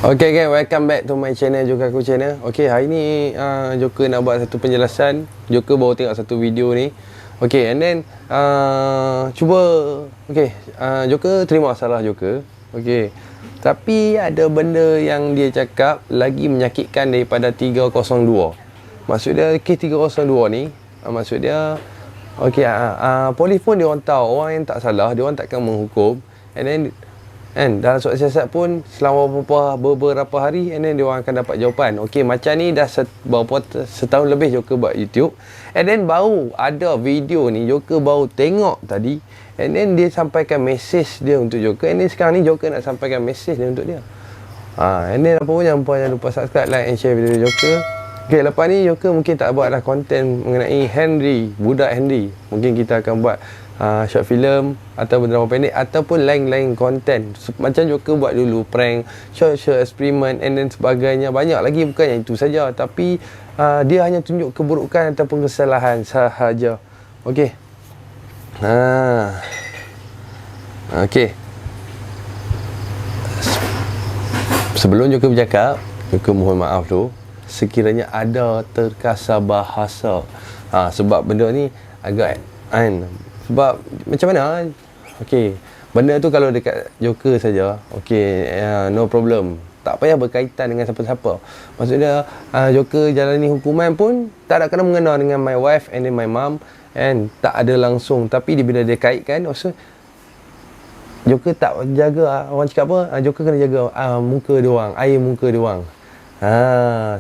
Okay guys, welcome back to my channel, Joker Aku Channel. Okay, hari ni Joker nak buat satu penjelasan. Joker baru tengok satu video ni. Okay, and then cuba Joker terima salah Joker. Okay, tapi ada benda yang dia cakap lagi menyakitkan daripada 302. Maksud dia kes 302 ni, maksud dia polis pun dia orang tahu orang yang tak salah, dia orang takkan menghukum. And then dalam surat siasat pun selama beberapa hari and then dia orang akan dapat jawapan. Okey, macam ni dah setahun lebih Joker buat YouTube. And then baru ada video ni Joker baru tengok tadi. And then dia sampaikan mesej dia untuk Joker. And then sekarang ni Joker nak sampaikan mesej dia untuk dia. And then apa pun jangan lupa subscribe, like and share video Joker. Okey, lepas ni Joker mungkin tak buat dah konten mengenai Henry, budak Henry. Mungkin kita akan buat short film ataupun drama pendek ataupun lain-lain konten macam Joker buat dulu, prank, short eksperimen and then sebagainya. Banyak lagi, bukan yang itu saja, tapi dia hanya tunjuk keburukan ataupun kesalahan sahaja. Okey. Okey. Sebelum Joker bercakap, Joker mohon maaf tu sekiranya ada terkasar bahasa. Sebab benda ni agak sebab macam mana? Okey, benda tu kalau dekat Joker saja, okey, no problem. Tak payah berkaitan dengan siapa-siapa. Maksudnya Joker jalani hukuman pun tak ada kena mengena dengan my wife and then my mom, and tak ada langsung. Tapi bila dia kaitkan, also Joker tak jaga, orang cakap apa? Joker kena jaga muka dia orang, air muka dia orang.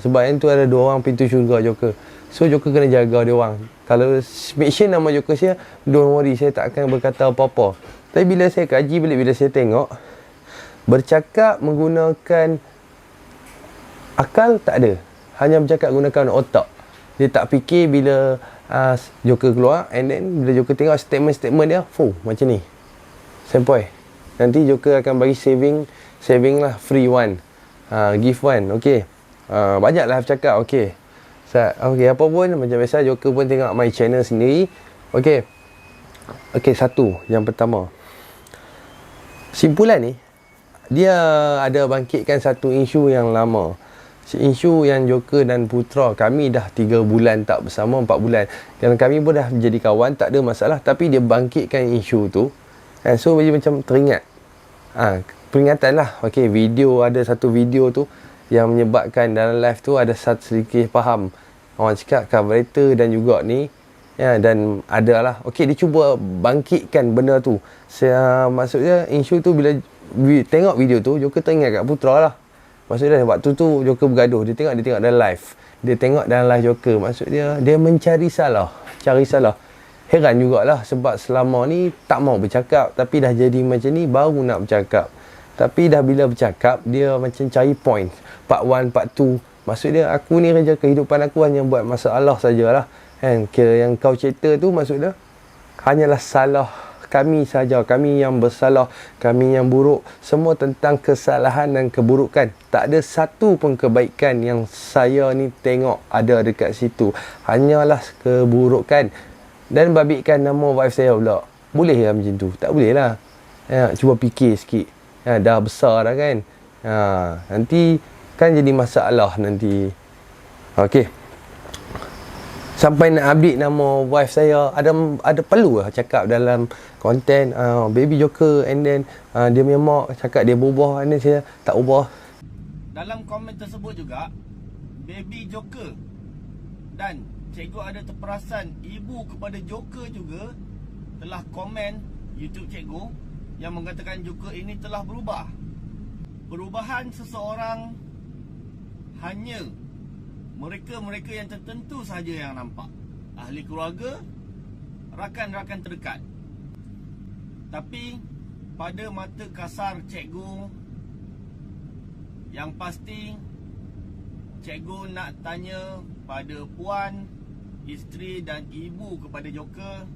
Sebab yang tu ada dua orang pintu syurga Joker. So Joker kena jaga dia orang. Kalau mention nama Joker saya, don't worry, saya tak akan berkata apa-apa. Tapi bila saya kaji balik, bila saya tengok, bercakap menggunakan akal tak ada. Hanya bercakap gunakan otak. Dia tak fikir bila Joker keluar, and then bila Joker tengok statement dia, macam ni. Sempoi. Nanti Joker akan bagi saving lah, free one. Give one, okey. Banyaklah bercakap, okey. Apa pun macam biasa Joker pun tengok my channel sendiri. Okey, satu, yang pertama, simpulan ni dia ada bangkitkan satu isu yang lama. Isu yang Joker dan Putra, kami dah 3 bulan tak bersama, 4 bulan, dan kami pun dah menjadi kawan, tak ada masalah. Tapi dia bangkitkan isu tu, so macam teringat peringatan lah. Okey, ada satu video tu yang menyebabkan dalam live tu ada satu sedikit faham. Orang cakap carburetor dan juga ni, dan adalah. Okey, dia cuba bangkitkan benda tu. Maksudnya isu tu bila tengok video tu, Joker teringat kat Putra lah. Maksudnya waktu tu Joker bergaduh, dia tengok dalam live. Dia tengok dalam live Joker. Maksud dia mencari salah, cari salah. Heran jugalah sebab selama ni tak mau bercakap, tapi dah jadi macam ni baru nak bercakap. Tapi dah bila bercakap, dia macam cari point. Part 1, part 2. Maksud dia, aku ni kerja kehidupan aku hanya buat masalah sajalah. Kira yang kau cerita tu, maksud dia hanyalah salah kami saja. Kami yang bersalah, kami yang buruk. Semua tentang kesalahan dan keburukan. Tak ada satu pun kebaikan yang saya ni tengok ada dekat situ. Hanyalah keburukan. Dan babitkan nama wife saya pula. Boleh lah macam tu? Tak boleh lah. Cuba fikir sikit. Dah besar dah kan. Nanti kan jadi masalah nanti. Okey. Sampai nak update nama wife saya, ada perlu lah cakap dalam konten baby Joker, and then dia punya mak cakap dia berubah, and then saya tak ubah. Dalam komen tersebut juga, baby Joker dan cikgu ada terperasan ibu kepada Joker juga telah komen YouTube cikgu yang mengatakan Joker ini telah berubah. Perubahan seseorang hanya mereka-mereka yang tertentu sahaja yang nampak. Ahli keluarga, rakan-rakan terdekat. Tapi pada mata kasar cikgu, yang pasti cikgu nak tanya pada puan, isteri dan ibu kepada Joker.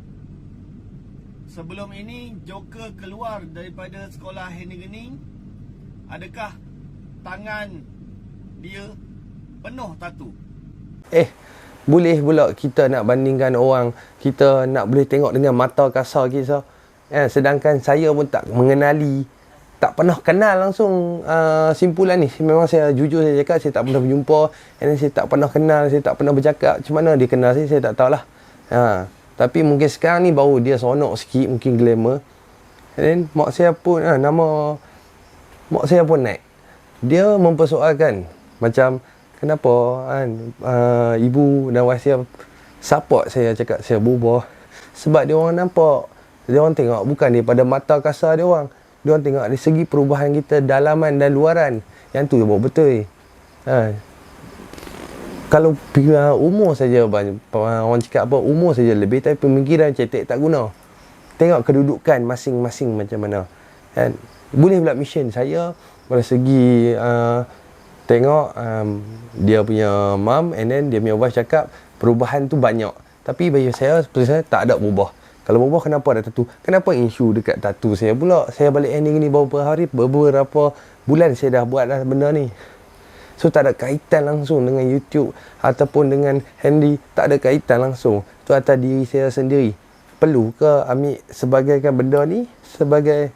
Sebelum ini Joker keluar daripada sekolah Henry, adakah tangan dia penuh tatu? Boleh pula kita nak bandingkan orang, kita nak boleh tengok dengan mata kasar kita. Sedangkan saya pun tak mengenali tak pernah kenal langsung simpulan ni. Memang saya jujur saya cakap, saya tak pernah berjumpa, and then saya tak pernah kenal, saya tak pernah bercakap. Macam mana dia kenal saya tak tahulah. Tapi mungkin sekarang ni baru dia seronok sikit, mungkin glamour. And then mak saya pun nama mak saya pun naik. Dia mempersoalkan macam kenapa kan ibu dan wife saya support saya cakap saya berubah. Sebab dia orang nampak, dia orang tengok bukan daripada mata kasar dia orang. Dia orang tengok dari segi perubahan kita dalaman dan luaran. Yang tu baru betul. Kalau umur saja, orang cakap apa, umur saja lebih, tapi pemikiran cetek tak guna. Tengok kedudukan masing-masing macam mana. Kan? Boleh pula mission saya dari segi tengok dia punya mum, and then dia punya wife cakap perubahan tu banyak. Tapi bagi saya, seperti saya, tak ada berubah. Kalau berubah, kenapa ada tattoo? Kenapa isu dekat tattoo saya pula? Saya balik ending ni beberapa bulan saya dah buat dah benda ni. So tak ada kaitan langsung dengan YouTube ataupun dengan Henry. Tak ada kaitan langsung. Tu atas diri saya sendiri. Perlu ke ambil sebagaikan benda ni sebagai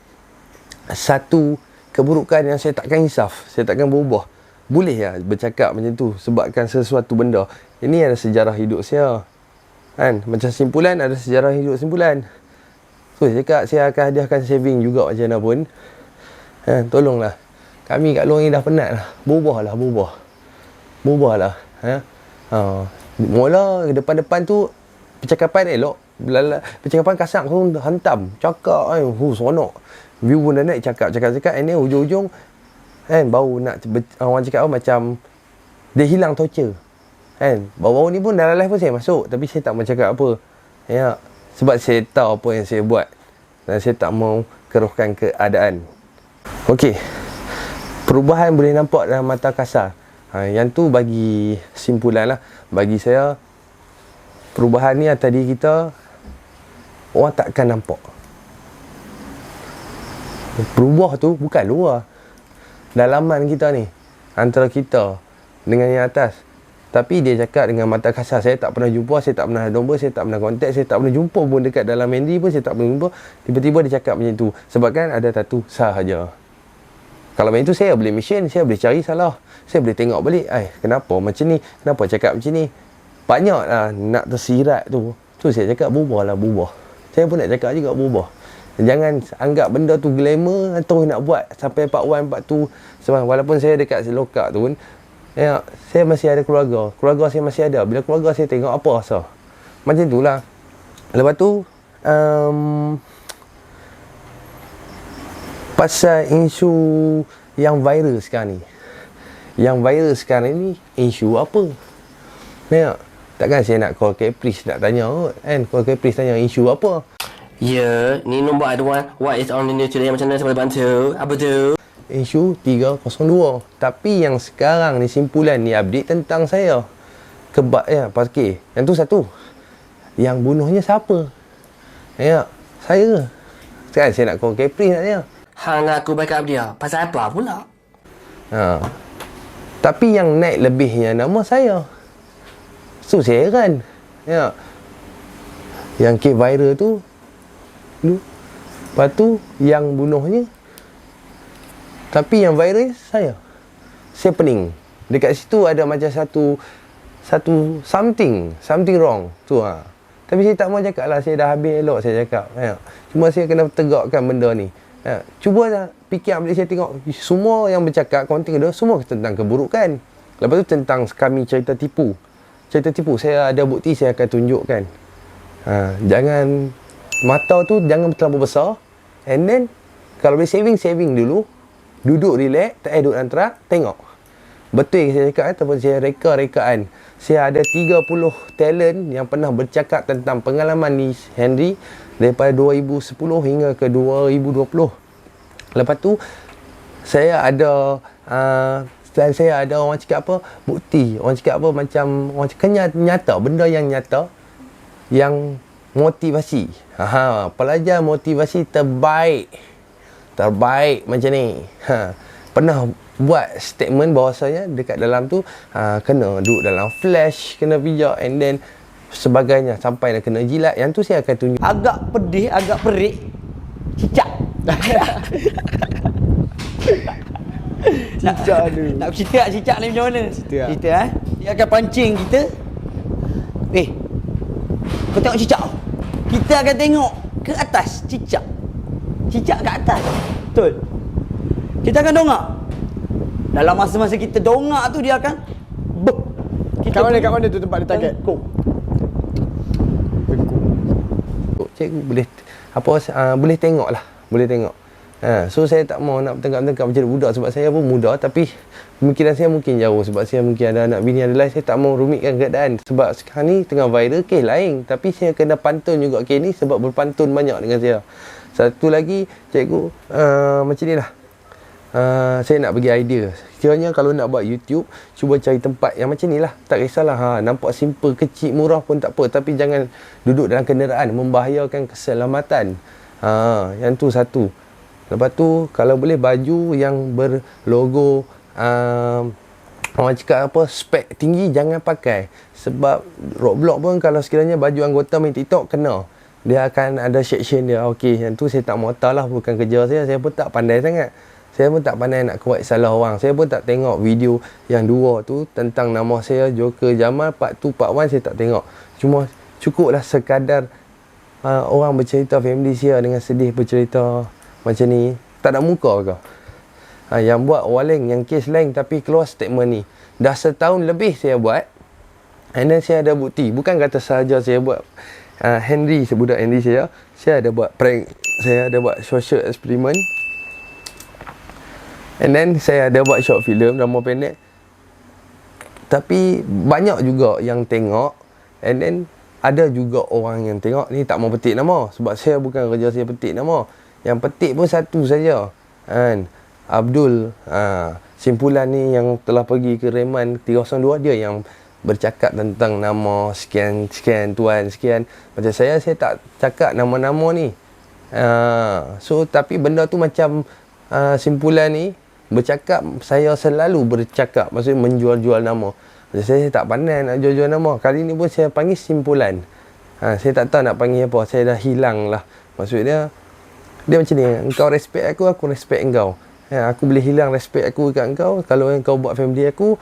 satu keburukan yang saya takkan insaf, saya takkan berubah? Boleh ya bercakap macam tu sebabkan sesuatu benda. Ini ada sejarah hidup saya. Kan? Macam simpulan ada sejarah hidup simpulan. So saya cakap saya akan hadiahkan saving juga macam mana pun. Tolonglah. Kami kat luar ni dah penat lah. Berubahlah. Berubahlah. Mula depan-depan tu percakapan elok. Percakapan kasar pun hantam. Cakap seronok. View pun dah naik cakap. And then hujung-hujung baru nak orang cakap macam dia hilang torture. Baru-baru ni pun dalam live pun saya masuk, tapi saya tak mau cakap apa. Sebab saya tahu apa yang saya buat dan saya tak mau keruhkan keadaan. Okey. Perubahan boleh nampak dalam mata kasar. Yang tu bagi simpulan lah. Bagi saya, perubahan ni atas diri kita orang takkan nampak. Berubah tu bukan luar, dalaman kita ni, antara kita dengan yang atas. Tapi dia cakap dengan mata kasar. Saya tak pernah jumpa, saya tak pernah nombor, saya tak pernah kontak, saya tak pernah jumpa pun dekat dalam Mandy pun saya tak pernah jumpa. Tiba-tiba dia cakap macam tu. Sebab kan ada tattoo sahaja. Kalau macam tu saya boleh mission, saya boleh cari salah. Saya boleh tengok balik, kenapa macam ni? Kenapa cakap macam ni? Banyaklah nak tersirat tu. Tu saya cakap berubah. Saya pun nak cakap juga berubah. Jangan anggap benda tu glamour atau nak buat sampai part 1, part 2. Sebab walaupun saya dekat lokak tu pun, saya masih ada keluarga. Keluarga saya masih ada. Bila keluarga saya tengok apa rasa. Macam tu lah. Lepas tu pasal isu yang viral sekarang ni. Yang viral sekarang ni isu apa? Takkan saya nak call Caprice nak tanya kot. Call Caprice tanya isu apa. Ya, ni nombor aduan. What is on the news today? Macam mana saya boleh bantu? Apa tu? Isu 302. Tapi yang sekarang ni simpulan ni update tentang saya. Parkir. Yang tu satu. Yang bunuhnya siapa? Saya. Sekarang saya nak call Caprice nak tanya. Hang nak aku backup dia. Pasal apa pula? Tapi yang naik lebihnya nama saya. So saya heran. Yang kes viral tu. Lepas tu yang bunuhnya. Tapi yang viral saya. Saya pening. Dekat situ ada macam satu something wrong tu. Tapi saya tak mau cakap lah. Saya dah habis elok saya cakap. Cuma saya kena tegakkan benda ni. Cuba lah fikir balik, saya tengok semua yang bercakap konten dia semua tentang keburukan. Lepas tu tentang kami cerita tipu. Saya ada bukti, saya akan tunjukkan. Jangan mata tu jangan terlalu besar. And then kalau boleh saving dulu. Duduk relax, tak duduk dalam terak, tengok. Betul saya cakap ataupun saya reka-rekaan. Saya ada 30 talent yang pernah bercakap tentang pengalaman ni Henry daripada 2010 hingga ke 2020. Lepas tu saya ada orang cakap apa, bukti. Orang cakap apa, macam orang cakap nyata, benda yang nyata, yang motivasi. Pelajar motivasi terbaik macam ni. Pernah buat statement bahawasanya dekat dalam tu kena duduk dalam flash, kena pijak, and then sebagainya, sampai nak kena jilat. Yang tu saya akan tunjuk. Agak pedih, agak perik, cicak. Cicak tu. Nak cerita tak cicak ni macam mana? Cerita. Dia akan pancing kita. Kau tengok cicak. Kita akan tengok ke atas cicak. Cicak kat atas. Betul. Kita akan dongak. Dalam masa-masa kita dongak tu dia akan Kat mana tu tempat dia target? Tengkuk. Cikgu boleh tengok lah. Boleh tengok. So saya tak mau nak bertengkap-tengkap macam budak sebab saya pun muda, tapi pemikiran saya mungkin jauh sebab saya mungkin ada anak bini ada lain. Saya tak mau rumitkan keadaan sebab sekarang ni tengah viral kes lain, tapi saya kena pantun juga kes ni sebab berpantun banyak dengan saya. Satu lagi cikgu macam ni lah. Saya nak bagi idea. Kiranya kalau nak buat YouTube, cuba cari tempat yang macam ni lah. Tak kisahlah nampak simple, kecil, murah pun tak apa, tapi jangan duduk dalam kenderaan membahayakan keselamatan. Yang tu satu. Lepas tu kalau boleh baju yang berlogo orang cakap apa, spek tinggi jangan pakai. Sebab Roblox pun kalau sekiranya baju anggota main TikTok kena, dia akan ada section dia. Okey, yang tu saya tak mau tahu lah, bukan kerja saya. Saya pun tak pandai sangat. Saya pun tak pandai nak kuat salah orang. Saya pun tak tengok video yang dua tu tentang nama saya Joker Jamal part 2 part 1 saya tak tengok. Cuma cukuplah sekadar orang bercerita family saya dengan sedih bercerita macam ni. Tak ada muka ke? Yang buat Waleng, yang kes lain tapi keluar statement ni. Dah setahun lebih saya buat. And then saya ada bukti. Bukan kata sahaja saya buat Henry, sebudak Henry saya ada buat prank. Saya ada buat social experiment. And then saya ada buat short film, drama pendek. Tapi banyak juga yang tengok. And then ada juga orang yang tengok ni tak mau petik nama. Sebab saya bukan kerja saya petik nama. Yang petik pun satu saja, kan? Abdul. Simpulan ni yang telah pergi ke Reman 302, dia yang bercakap tentang nama sekian tuan sekian. Macam saya tak cakap nama-nama ni. So tapi benda tu macam simpulan ni bercakap, saya selalu bercakap, maksudnya menjual-jual nama. Macam saya tak pandai nak jual-jual nama. Kali ni pun saya panggil simpulan. Saya tak tahu nak panggil apa. Saya dah hilang lah. Maksudnya dia macam ni, engkau respect aku, aku respect engkau. Aku boleh hilang respect aku kat engkau kalau engkau buat family aku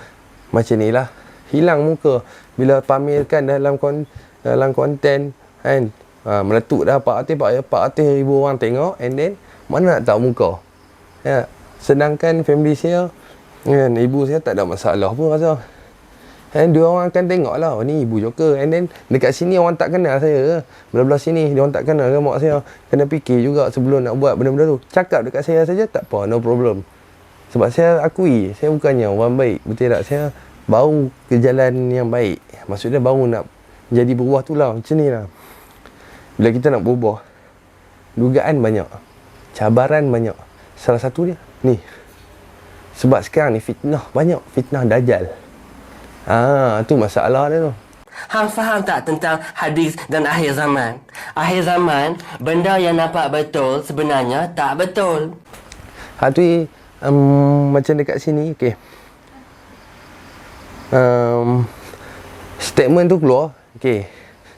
macam ni lah. Hilang muka bila pamerkan dalam konten, kan? Meletup dah 400 ribu orang tengok, and then mana nak tahu muka. Sedangkan family saya, kan, ibu saya tak ada masalah pun rasa. And dia orang akan tengok lah, ni ibu Joker. And then dekat sini orang tak kenal saya. Belah-belah sini dia orang tak kenal ke mak saya. Kena fikir juga sebelum nak buat benda-benda tu. Cakap dekat saya saja tak apa, no problem. Sebab saya akui, saya bukannya orang baik. Betul tak? Saya baru ke jalan yang baik. Maksudnya baru nak jadi berubah tu lah. Macam ni lah. Bila kita nak berubah, dugaan banyak, cabaran banyak. Salah satu dia ni. Sebab sekarang ni fitnah banyak. Fitnah Dajjal. Tu masalah dia tu. Hang faham tak tentang hadis dan akhir zaman? Akhir zaman, benda yang nampak betul sebenarnya tak betul. Tu macam dekat sini, okey. Statement tu keluar, okey.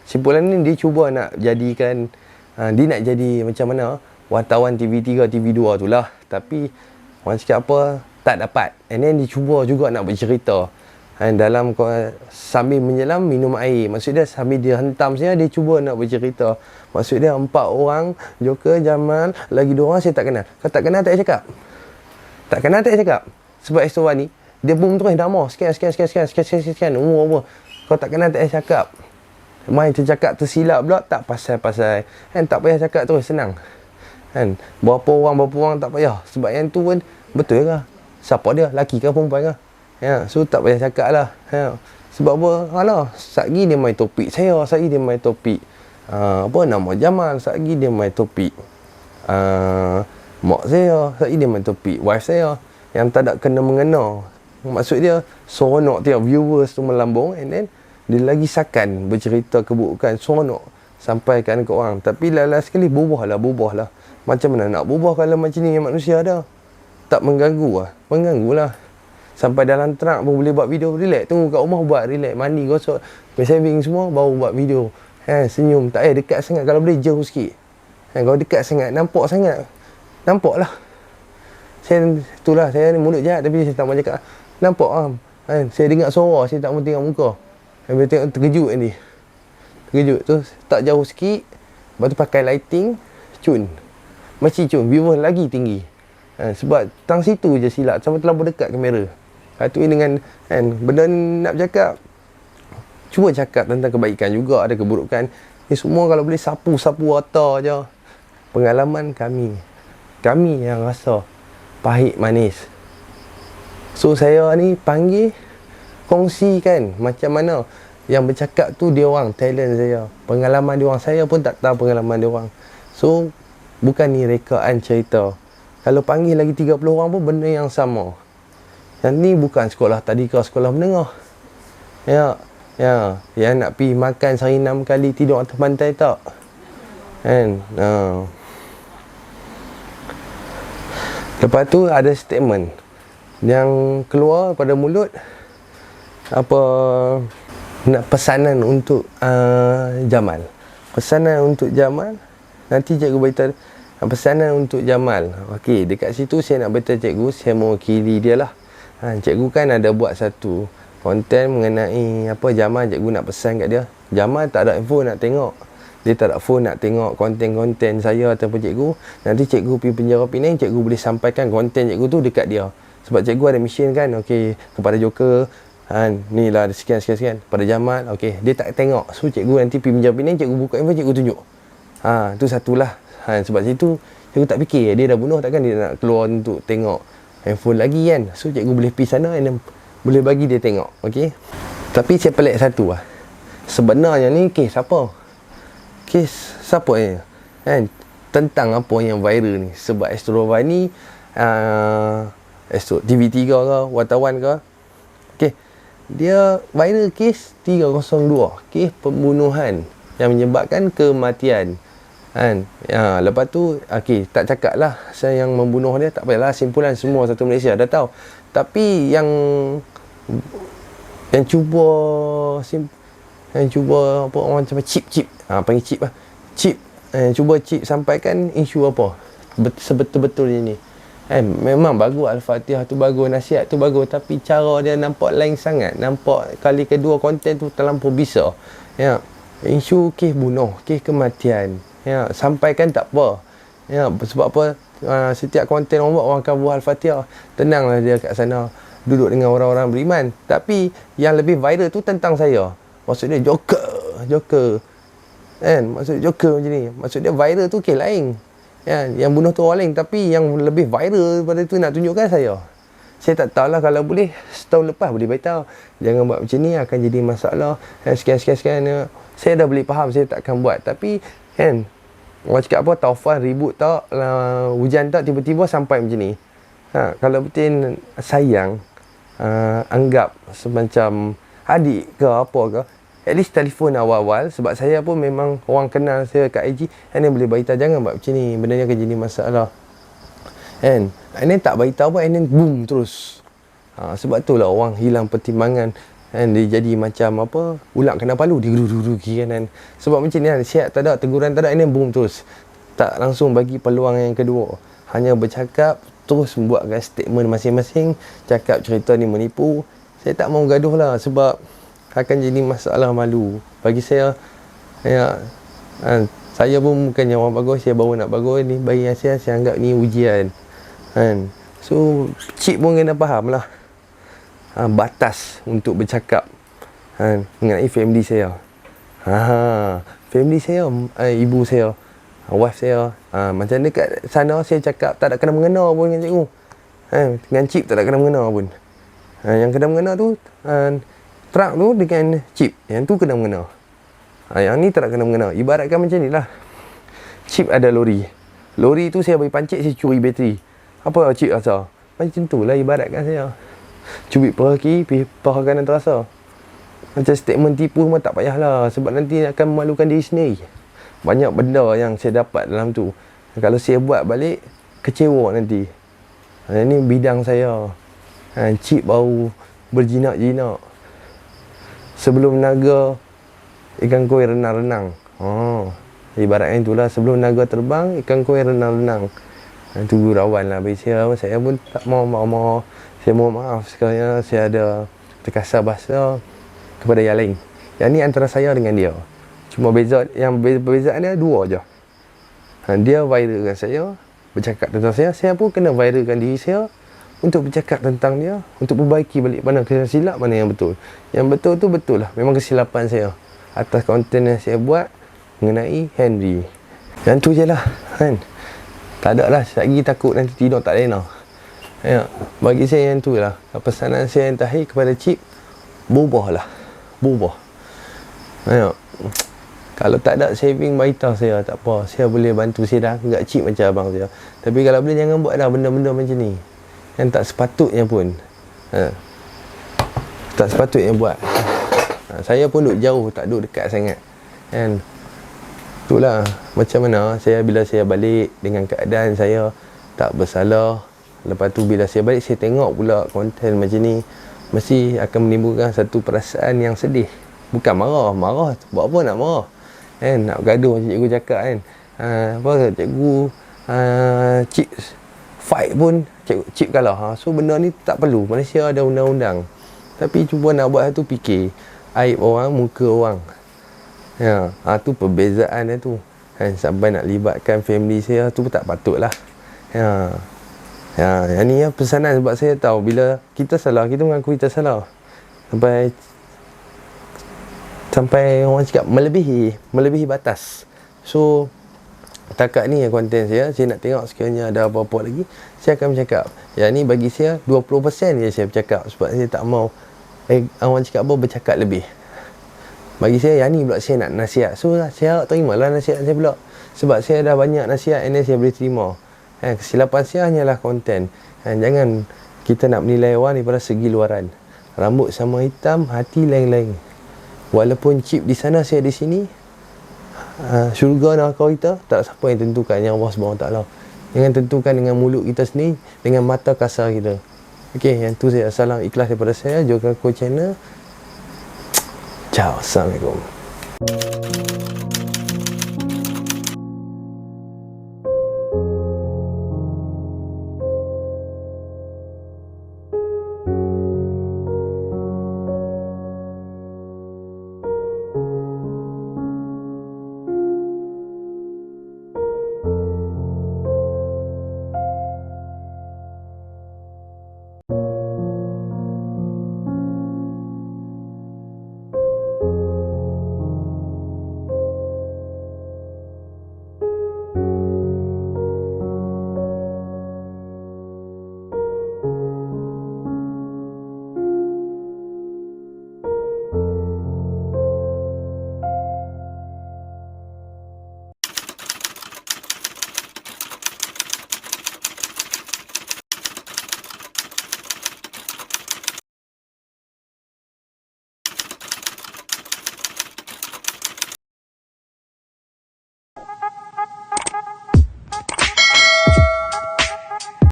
Simpulan ni dia cuba nak jadikan, dia nak jadi macam mana wartawan TV3, TV2 tu lah. Tapi orang cakap apa, tak dapat. And then dia cuba juga nak bercerita. Dalam sambil menyelam minum air. Maksud dia sambil dia hentam saya, dia cuba nak bercerita. Maksud dia 4 orang, Joker, Jamal, lagi 2 orang saya tak kenal. Kau tak kenal tak payah cakap. Tak kenal tak payah cakap. Sebab S1 ni dia boom terus nama sekian umur apa. Kau tak kenal tak payah cakap. Main tercakap tersilap pula tak pasal-pasal. Tak payah cakap terus, senang. Berapa orang tak payah. Sebab yang tu pun betul ke? Siapa dia? Laki ke perempuan ke? So tak payah cakap lah. Sebab apa? Alah, satgi dia main topik saya, satgi dia main topik nama Jamal, satgi dia main topik mak saya, satgi dia main topik wife saya yang tak ada kena-mengena. Maksud dia seronok tiap viewers tu melambung, and then dia lagi sakan bercerita keburukan, seronok sampaikan ke orang. Tapi last sekali berubah lah. Macam mana nak berubah kalau macam ni manusia dah? Tak mengganggu lah. Mengganggu lah. Sampai dalam truck pun boleh buat video. Relax, tunggu kat rumah buat, relax, mandi, gosok, saving semua, baru buat video. Senyum, tak payah dekat sangat. Kalau boleh jauh sikit. Kalau dekat sangat, nampak sangat, nampak lah. Saya ni mulut jahat tapi saya tak mau cakap. Nampak kan? Saya dengar suara, saya tak mau tengok muka. Saya tengok terkejut ni. Terkejut tu tak jauh sikit. Lepas tu pakai lighting, cun. Macam cun, viewer lagi tinggi. Sebab tang situ je silap, sampai terlalu dekat kamera. Tu dengan benda ni nak bercakap, cuba cakap tentang kebaikan juga, ada keburukan. Ni semua kalau boleh sapu-sapu rata je. Pengalaman kami yang rasa pahit manis. So saya ni panggil, kongsikan macam mana yang bercakap tu dia orang, talent saya, pengalaman dia orang. Saya pun tak tahu pengalaman dia orang. So bukan ni rekaan cerita. Kalau panggil lagi 30 orang pun benda yang sama. Yang ni bukan sekolah tadika, sekolah menengah. Yang nak pergi makan sehari 6 kali, tidur atas pantai tak? Kan? Lepas tu ada statement yang keluar pada mulut, apa, nak pesanan untuk Jamal. Pesanan untuk Jamal. Nanti cikgu beritahu pesanan untuk Jamal. Okey, dekat situ saya nak beritahu cikgu, saya mewakili dia lah. Cikgu kan ada buat satu konten mengenai apa Jamal, cikgu nak pesan kat dia. Jamal tak ada phone nak tengok. Dia tak ada phone nak tengok konten-konten saya ataupun cikgu. Nanti cikgu pergi penjara Penang, cikgu boleh sampaikan konten cikgu tu dekat dia. Sebab cikgu ada mission kan, okey, kepada Joker, ni lah sekian. Pada Jamal, okey, dia tak tengok. So cikgu nanti pergi penjara Penang, cikgu buka info, cikgu tunjuk. Tu satulah. Sebab situ cikgu tak fikir dia dah bunuh, takkan dia nak keluar untuk tengok handphone lagi kan. So cikgu boleh pergi sana dan boleh bagi dia tengok. Okey. Tapi saya pelik satu lah. Sebenarnya ni kes apa? Kes siapa ni? Tentang apa yang viral ni. Sebab Astro ni Astro TV3 ke, wartawan ke. Okey. Dia viral kes 302, kes pembunuhan yang menyebabkan kematian. Lepas tu okey, tak cakap lah saya yang membunuh dia, tak payahlah, simpulan semua satu Malaysia dah tahu. Tapi yang cuba apa orang macam chip panggil chip lah. Chip cuba chip sampaikan isu apa sebetul-betulnya ni. Memang bagus Al-Fatihah tu bagus, nasihat tu bagus, tapi cara dia nampak lain sangat. Nampak kali kedua konten tu terlampau besar. Isu kes bunuh, kes kematian. Sampaikan tak apa. Sebab apa? Setiap konten orang akan buat Al-Fatihah. Tenanglah dia kat sana, duduk dengan orang-orang beriman. Tapi yang lebih viral tu tentang saya. Maksud dia Joker. Maksud Joker macam ni. Maksud dia viral tu kes lain. Yang bunuh tu orang lain, tapi yang lebih viral daripada tu nak tunjukkan saya. Saya tak tahulah, kalau boleh setahun lepas boleh beritahu, jangan buat macam ni, akan jadi masalah. Sekian. Saya dah boleh faham, saya tak akan buat. Tapi orang cakap apa, taufan ribut tak, hujan tak, tiba-tiba sampai macam ni. Kalau betul sayang, anggap semacam adik ke apa ke, at least telefon awal-awal. Sebab saya pun memang orang kenal saya kat IG, dia boleh beritahu jangan buat macam ni, benda ni akan jadi masalah. Ini tak beritahu pun, ini boom terus. Sebab tu lah orang hilang pertimbangan. Dia jadi macam apa, ulang kena palu, dia geru-geru kiri kanan. Sebab macam ni, siap tak ada, teguran tak ada, ini boom terus. Tak langsung bagi peluang yang kedua. Hanya bercakap, terus membuatkan statement masing-masing, cakap cerita ni menipu. Saya tak mau gaduh lah, sebab akan jadi masalah malu. Bagi saya, saya pun bukannya orang bagus, saya baru nak bagus ni. Bagi saya anggap ni ujian. So, cik pun kena faham lah batas untuk bercakap mengenai family saya. Family saya, ibu saya, wife saya. Macam dekat sana saya cakap tak ada kena mengena pun dengan cikgu. Dengan chip tak ada kena mengena pun. Yang kena mengena tu truck tu dengan chip, yang tu kena mengena. Yang ni tak ada kena mengena. Ibaratkan macam ni lah, chip ada lori tu saya bagi pancit, saya curi bateri. Apa chip rasa? Macam tu lah ibaratkan saya. Cubit paha kiri, paha kanan terasa. Macam statement tipu semua tak payahlah, sebab nanti akan memalukan diri sendiri. Banyak benda yang saya dapat dalam tu, kalau saya buat balik, kecewa nanti. Ini bidang saya. Cip baru berjinak-jinak. Sebelum naga, ikan koi renang-renang. Ibaratnya itulah, sebelum naga terbang, ikan koi renang-renang. Itu gurauan lah bagi saya pun tak mau saya mohon maaf sekiranya saya ada terkasar bahasa kepada yang lain. Yang ni antara saya dengan dia. Cuma perbezaan dia dua je. Dia viralkan saya, bercakap tentang saya pun kena viralkan diri saya untuk bercakap tentang dia, untuk perbaiki balik mana silap, mana yang betul. Yang betul tu betul lah, memang kesilapan saya atas konten yang saya buat mengenai Henry. Yang tu je lah kan. Tak ada lah, lagi takut nanti tidur tak lena. Ya, bagi saya yang tu lah. Pesanan saya yang terakhir kepada Cip, berubah. Ya. Kalau tak ada saving, beritahu saya, tak apa. Saya boleh bantu saya dah agak Cip macam abang saya. Tapi kalau boleh jangan buat dah benda-benda macam ni. Yang tak sepatutnya pun. Tak sepatutnya buat. Saya pun duduk jauh, tak duduk dekat sangat. Kan? Itulah macam mana bila saya balik dengan keadaan saya tak bersalah. Lepas tu bila saya balik, saya tengok pula konten macam ni, mesti akan menimbulkan satu perasaan yang sedih. Bukan marah buat apa nak marah kan, nak bergaduh macam cikgu cakap kan. Apa cikgu Cip fight pun Cip kalah. So benda ni tak perlu. Malaysia ada undang-undang, tapi cuba nak buat satu fikir aib orang, muka orang. Ya, tu perbezaan dia tu. Kan, sampai nak libatkan family saya tu tak patut lah. Ya, yang ni ya pesanan sebab saya tahu bila kita salah, kita mengaku kita salah. Sampai orang cakap melebihi batas. So, takat ni konten saya nak tengok sekiranya ada apa-apa lagi, saya akan bercakap. Yang ni bagi saya 20% je saya bercakap sebab saya tak mau orang cakap apa bercakap lebih. Bagi saya yang ni pula saya nak nasihat. So saya terimalah nasihat saya pula. Sebab saya dah banyak nasihat yang saya boleh terima. Kesilapan saya hanyalah konten. Jangan kita nak menilai orang daripada segi luaran. Rambut sama hitam, hati lain-lain. Walaupun Cip di sana, saya di sini. Syurga neraka kita tak siapa yang tentukan, yang Allah SWT. Jangan tentukan dengan mulut kita sendiri, dengan mata kasar kita. Okey, yang tu saya salam ikhlas daripada saya, Jogaku Channel. Ciao, Assalamualaikum.